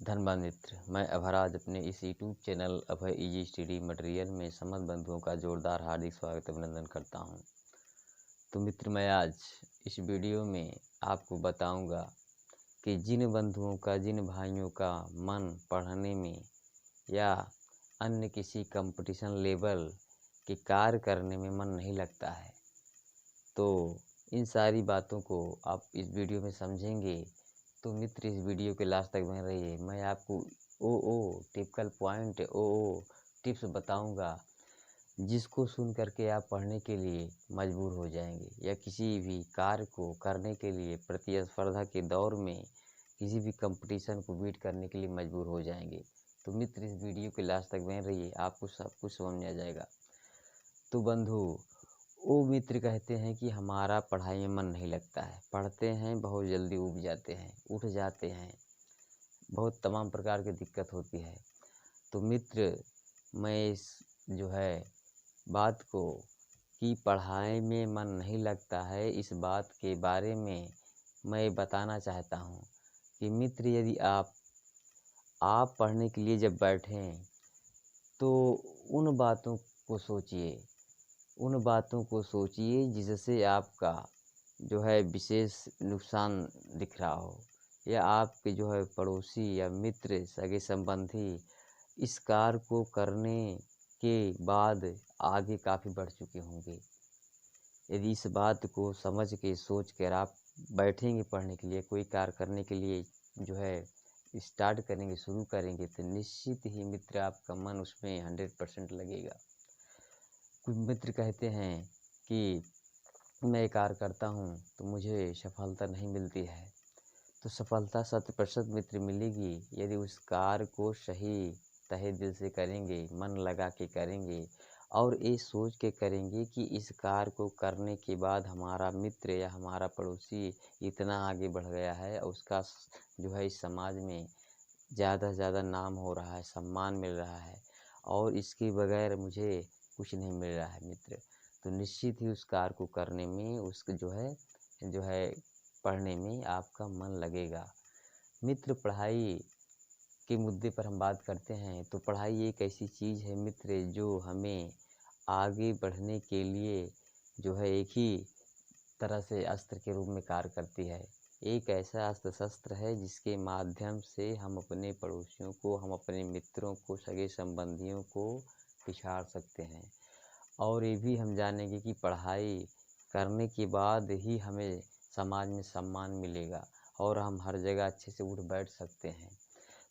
धन्यवाद मित्र। मैं अभराज अपने इस यूट्यूब चैनल अभय इजी स्टडी मटेरियल में समस्त बंधुओं का जोरदार हार्दिक स्वागत अभिनंदन करता हूं। तो मित्र, मैं आज इस वीडियो में आपको बताऊंगा कि जिन बंधुओं का, जिन भाइयों का मन पढ़ने में या अन्य किसी कंपटीशन लेवल के कार्य करने में मन नहीं लगता है, तो इन सारी बातों को आप इस वीडियो में समझेंगे। तो मित्र, इस वीडियो के लास्ट तक बने रहिए। मैं आपको ओ टिपिकल पॉइंट ओ टिप्स बताऊंगा, जिसको सुन करके आप पढ़ने के लिए मजबूर हो जाएंगे या किसी भी कार्य को करने के लिए प्रतिस्पर्धा के दौर में किसी भी कंपटीशन को बीट करने के लिए मजबूर हो जाएंगे। तो मित्र, इस वीडियो के लास्ट तक बने रहिए, आपको सब कुछ समझ में आ जाएगा। तो बंधु, वो मित्र कहते हैं कि हमारा पढ़ाई में मन नहीं लगता है, पढ़ते हैं बहुत जल्दी ऊब जाते हैं, उठ जाते हैं, बहुत तमाम प्रकार की दिक्कत होती है। तो मित्र, मैं इस बात को कि पढ़ाई में मन नहीं लगता है, इस बात के बारे में मैं बताना चाहता हूँ कि मित्र, यदि आप पढ़ने के लिए जब बैठें तो उन बातों को सोचिए, उन बातों को सोचिए जिससे आपका विशेष नुकसान दिख रहा हो, या आपके पड़ोसी या मित्र, सगे संबंधी इस कार्य को करने के बाद आगे काफ़ी बढ़ चुके होंगे। यदि इस बात को समझ के, सोच कर आप बैठेंगे पढ़ने के लिए, कोई कार्य करने के लिए स्टार्ट करेंगे, शुरू करेंगे, तो निश्चित ही मित्र आपका मन उसमें 100% लगेगा। कुछ मित्र कहते हैं कि मैं कार्य करता हूँ तो मुझे सफलता नहीं मिलती है। तो सफलता 100% मित्र मिलेगी यदि उस कार्य को सही तहे दिल से करेंगे, मन लगा के करेंगे और ये सोच के करेंगे कि इस कार्य को करने के बाद हमारा मित्र या हमारा पड़ोसी इतना आगे बढ़ गया है और उसका इस समाज में ज़्यादा से ज़्यादा नाम हो रहा है, सम्मान मिल रहा है, और इसके बगैर मुझे कुछ नहीं मिल रहा है मित्र। तो निश्चित ही उस कार्य को करने में, उसको पढ़ने में आपका मन लगेगा। मित्र, पढ़ाई के मुद्दे पर हम बात करते हैं तो पढ़ाई एक ऐसी चीज़ है मित्र, जो हमें आगे बढ़ने के लिए एक ही तरह से अस्त्र के रूप में कार्य करती है। एक ऐसा अस्त्र शस्त्र है जिसके माध्यम से हम अपने पड़ोसियों को, हम अपने मित्रों को, सगे संबंधियों को पिछाड़ सकते हैं। और ये भी हम जानेंगे कि पढ़ाई करने के बाद ही हमें समाज में सम्मान मिलेगा और हम हर जगह अच्छे से उठ बैठ सकते हैं।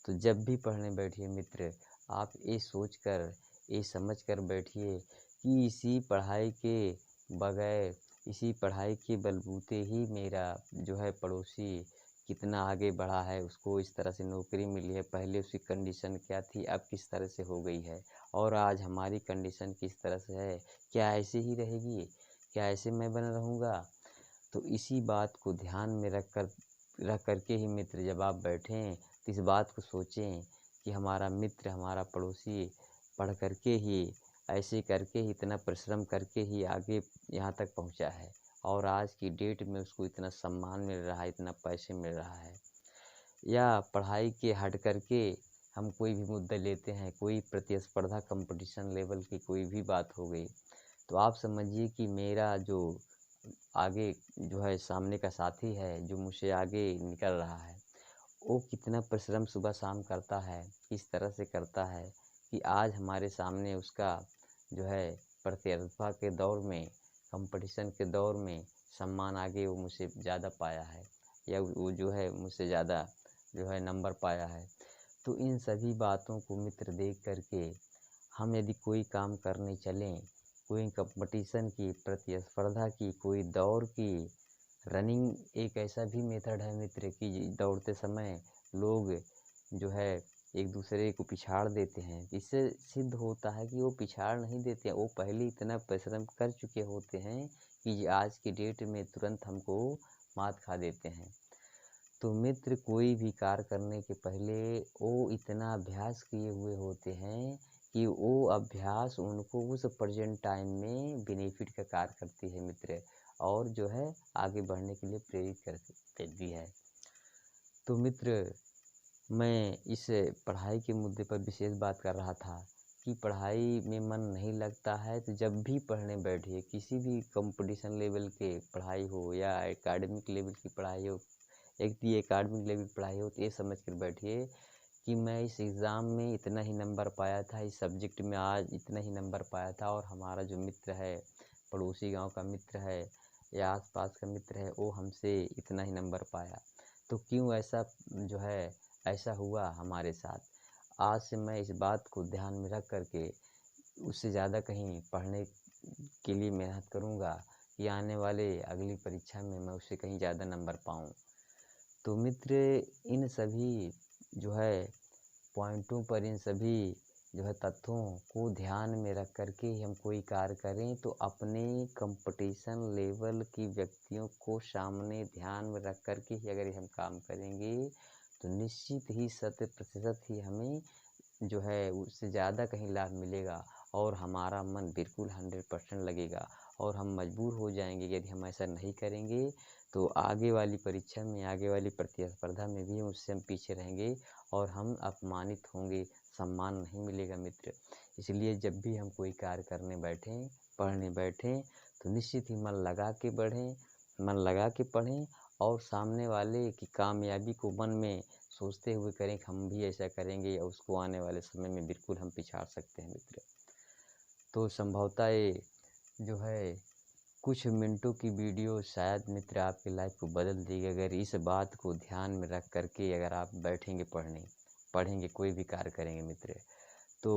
तो जब भी पढ़ने बैठिए मित्र, आप ये सोच कर, ये समझ कर बैठिए कि इसी पढ़ाई के बगैर, इसी पढ़ाई के बलबूते ही मेरा पड़ोसी कितना आगे बढ़ा है, उसको इस तरह से नौकरी मिली है, पहले उसकी कंडीशन क्या थी, अब किस तरह से हो गई है, और आज हमारी कंडीशन किस तरह से है, क्या ऐसे ही रहेगी, क्या ऐसे मैं बना रहूँगा। तो इसी बात को ध्यान में रख करके ही मित्र, जब आप बैठें तो इस बात को सोचें कि हमारा मित्र, हमारा पड़ोसी पढ़ करके ही, ऐसे करके ही, इतना परिश्रम करके ही आगे यहाँ तक पहुँचा है, और आज की डेट में उसको इतना सम्मान मिल रहा है, इतना पैसे मिल रहा है। या पढ़ाई के हट करके हम कोई भी मुद्दा लेते हैं, कोई प्रतिस्पर्धा कंपटीशन लेवल की कोई भी बात हो गई, तो आप समझिए कि मेरा जो आगे सामने का साथी है, जो मुझसे आगे निकल रहा है, वो कितना परिश्रम सुबह शाम करता है, किस तरह से करता है कि आज हमारे सामने उसका प्रतिस्पर्धा के दौर में, कंपटीशन के दौर में सम्मान आगे वो मुझसे ज़्यादा पाया है, या वो मुझसे ज़्यादा नंबर पाया है। तो इन सभी बातों को मित्र देख करके हम यदि कोई काम करने चलें, कोई कंपटीशन की, प्रतिस्पर्धा की, कोई दौड़ की, रनिंग एक ऐसा भी मेथड है मित्र कि दौड़ते समय लोग एक दूसरे को पिछाड़ देते हैं। इससे सिद्ध होता है कि वो पिछाड़ नहीं देते हैं, वो पहले इतना परिश्रम कर चुके होते हैं कि आज की डेट में तुरंत हमको मात खा देते हैं। तो मित्र, कोई भी कार्य करने के पहले वो इतना अभ्यास किए हुए होते हैं कि वो अभ्यास उनको उस प्रेजेंट टाइम में बेनिफिट का कार्य करती है मित्र, और आगे बढ़ने के लिए प्रेरित कर देती है। तो मित्र, मैं इस पढ़ाई के मुद्दे पर विशेष बात कर रहा था कि पढ़ाई में मन नहीं लगता है तो जब भी पढ़ने बैठिए, किसी भी कंपटीशन लेवल के पढ़ाई हो या एकेडमिक लेवल की पढ़ाई हो, एक तो ये एकेडमिक लेवल की पढ़ाई हो तो ये समझ कर बैठिए कि मैं इस एग्ज़ाम में इतना ही नंबर पाया था, इस सब्जेक्ट में आज इतना ही नंबर पाया था और हमारा जो मित्र है, पड़ोसी गांव का मित्र है या आस-पास का मित्र है, वो हमसे इतना ही नंबर पाया। तो क्यों ऐसा जो है ऐसा हुआ हमारे साथ? आज से मैं इस बात को ध्यान में रख कर के उससे ज़्यादा कहीं पढ़ने के लिए मेहनत करूँगा कि आने वाले अगली परीक्षा में मैं उससे कहीं ज़्यादा नंबर पाऊँ। तो मित्र, इन सभी जो है पॉइंटों पर, इन सभी जो है तथ्यों को ध्यान में रख कर के ही हम कोई कार्य करें तो अपने कंपटीशन लेवल की व्यक्तियों को सामने ध्यान में रख कर के ही अगर हम काम करेंगे तो निश्चित ही 100% ही हमें जो है उससे ज़्यादा कहीं लाभ मिलेगा और हमारा मन बिल्कुल 100% लगेगा और हम मजबूर हो जाएंगे यदि हम ऐसा नहीं करेंगे तो आगे वाली परीक्षा में, आगे वाली प्रतिस्पर्धा में भी उससे हम पीछे रहेंगे और हम अपमानित होंगे, सम्मान नहीं मिलेगा मित्र। इसलिए जब भी हम कोई कार्य करने बैठें, पढ़ने बैठें तो निश्चित ही मन लगा के बढ़ें, मन लगा के पढ़ें और सामने वाले की कामयाबी को मन में सोचते हुए करें कि हम भी ऐसा करेंगे और उसको आने वाले समय में बिल्कुल हम पिछाड़ सकते हैं मित्र। तो संभवतः ये जो है कुछ मिनटों की वीडियो शायद मित्र आपकी लाइफ को बदल देगी अगर इस बात को ध्यान में रख कर के अगर आप बैठेंगे पढ़ेंगे कोई भी कार्य करेंगे मित्र। तो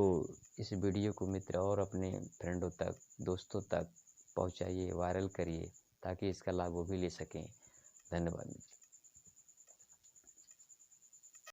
इस वीडियो को मित्र और अपने फ्रेंडों तक, दोस्तों तक पहुंचाइए, वायरल करिए ताकि इसका लाभ वो भी ले सकें। धन्यवाद मित्र।